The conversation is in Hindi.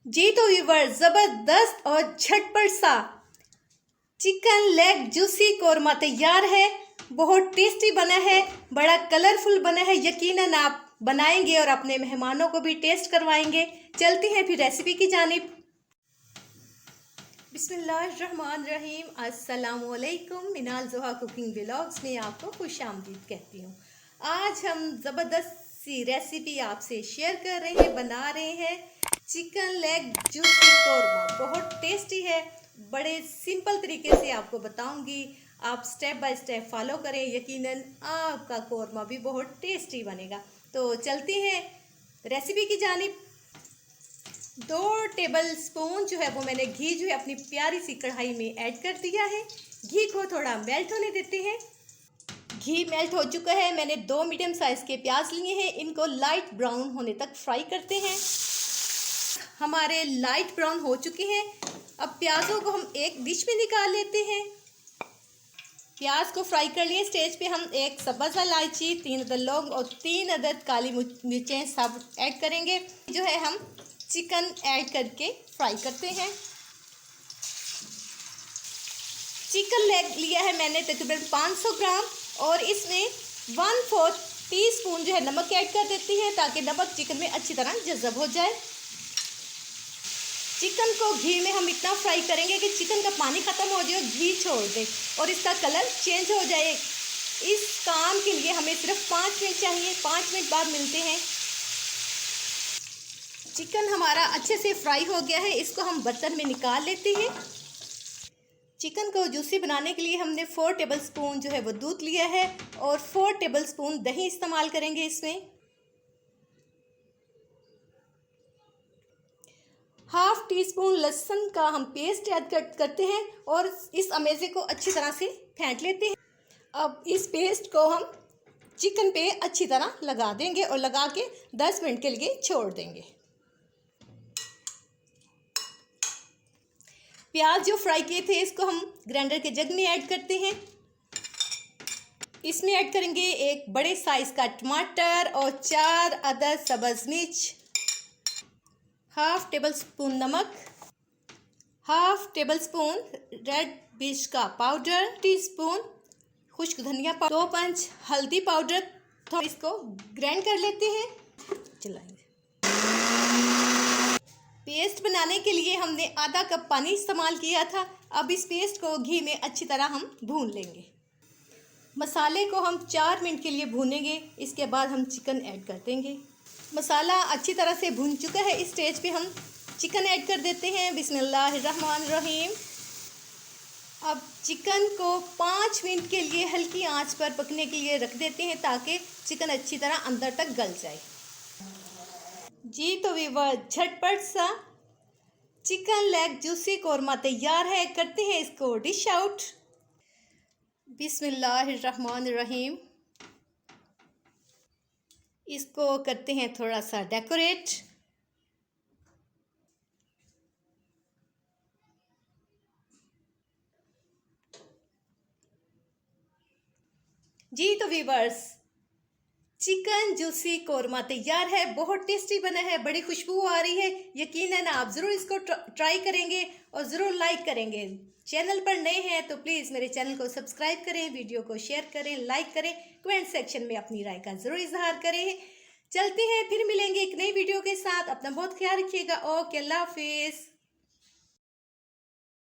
जी तो व्यूवर, जबरदस्त और झटपट सा चिकन लेग जूसी कोरमा तैयार है। बहुत टेस्टी बना है, बड़ा कलरफुल बना है। यकीनन आप बनाएंगे और अपने मेहमानों को भी टेस्ट करवाएंगे। चलते हैं फिर रेसिपी की जानिब। बिस्मिल्लाहिर्रहमानिर्रहीम। अस्सलामुअलैकुम। मिनाल जोहा कुकिंग व्लॉग्स में आपको खुश आमदीद कहती हूँ। आज हम ज़बरदस्त सी रेसिपी आपसे शेयर कर रहे हैं, बना रहे हैं चिकन लेग जूसी कोरमा। बहुत टेस्टी है, बड़े सिंपल तरीके से आपको बताऊंगी। आप स्टेप बाय स्टेप फॉलो करें, यकीनन आपका कोरमा भी बहुत टेस्टी बनेगा। तो चलते हैं रेसिपी की जानिब। 2 टेबल स्पून जो है वो मैंने घी जो है अपनी प्यारी सी कढ़ाई में ऐड कर दिया है। घी को थोड़ा मेल्ट होने देते हैं। घी मेल्ट हो चुका है। मैंने 2 मीडियम साइज़ के प्याज लिए हैं, इनको लाइट ब्राउन होने तक फ्राई करते हैं। हमारे लाइट ब्राउन हो चुके हैं। अब प्याज़ों को हम एक डिश में निकाल लेते हैं। प्याज को फ्राई कर लिए। स्टेज पे हम 1 सब्ज़ इलायची, 3 अदद लौंग और 3 अदद काली मिर्चें सब ऐड करेंगे। जो है हम चिकन ऐड करके फ्राई करते हैं। चिकन लेग लिया है मैंने तकरीबन 500 ग्राम और इसमें 1/4 टीस्पून जो है नमक ऐड कर देती है, ताकि नमक चिकन में अच्छी तरह जज़ब हो जाए। चिकन को घी में हम इतना फ्राई करेंगे कि चिकन का पानी ख़त्म हो जाए, घी छोड़ दे और इसका कलर चेंज हो जाए। इस काम के लिए हमें सिर्फ 5 मिनट चाहिए। 5 मिनट बाद मिलते हैं। चिकन हमारा अच्छे से फ्राई हो गया है, इसको हम बर्तन में निकाल लेते हैं। चिकन को जूसी बनाने के लिए हमने 4 टेबल स्पून जो है वो दूध लिया है और 4 टेबल स्पून दही इस्तेमाल करेंगे इसमें। ½ टीस्पून लहसुन का हम पेस्ट ऐड करते हैं और इस अमेज़े को अच्छी तरह से फेंट लेते हैं। अब इस पेस्ट को हम चिकन पे अच्छी तरह लगा देंगे और लगा के 10 मिनट के लिए छोड़ देंगे। प्याज जो फ्राई किए थे इसको हम ग्राइंडर के जग में ऐड करते हैं। इसमें ऐड करेंगे 1 बड़े साइज़ का टमाटर और 4 अदद सब्ज़ मिर्च, ½ टेबल स्पून नमक, ½ टेबल स्पून रेड मिर्च का पाउडर, टीस्पून खुश्क धनिया पाउडर, 2 पंच हल्दी पाउडर। तो इसको ग्राइंड कर लेते हैं। चलाएंगे। पेस्ट बनाने के लिए हमने आधा कप पानी इस्तेमाल किया था। अब इस पेस्ट को घी में अच्छी तरह हम भून लेंगे। मसाले को हम 4 मिनट के लिए भूनेंगे, इसके बाद हम चिकन ऐड कर देंगे। मसाला अच्छी तरह से भून चुका है। इस स्टेज पे हम चिकन ऐड कर देते हैं। बिस्मिल्लाहिर्रहमानिर्रहीम। अब चिकन को 5 मिनट के लिए हल्की आंच पर पकने के लिए रख देते हैं, ताकि चिकन अच्छी तरह अंदर तक गल जाए। जी तो व्यूअर, झटपट सा चिकन लेग जूसी कोरमा तैयार है। करते हैं इसको डिश आउट। बिस्मिल्लाहिर्रहमानिर्रहीम। इसको करते हैं थोड़ा सा डेकोरेट। जी तो व्यूअर्स, चिकन जूसी कोरमा तैयार है। बहुत टेस्टी बना है, बड़ी खुशबू आ रही है। यकीनन आप ज़रूर इसको ट्राई करेंगे और ज़रूर लाइक करेंगे। चैनल पर नए हैं तो प्लीज़ मेरे चैनल को सब्सक्राइब करें, वीडियो को शेयर करें, लाइक करें, कमेंट सेक्शन में अपनी राय का ज़रूर इजहार करें। चलते हैं, फिर मिलेंगे एक नई वीडियो के साथ। अपना बहुत ख्याल रखिएगा। ओके, अल्लाह हाफिज़।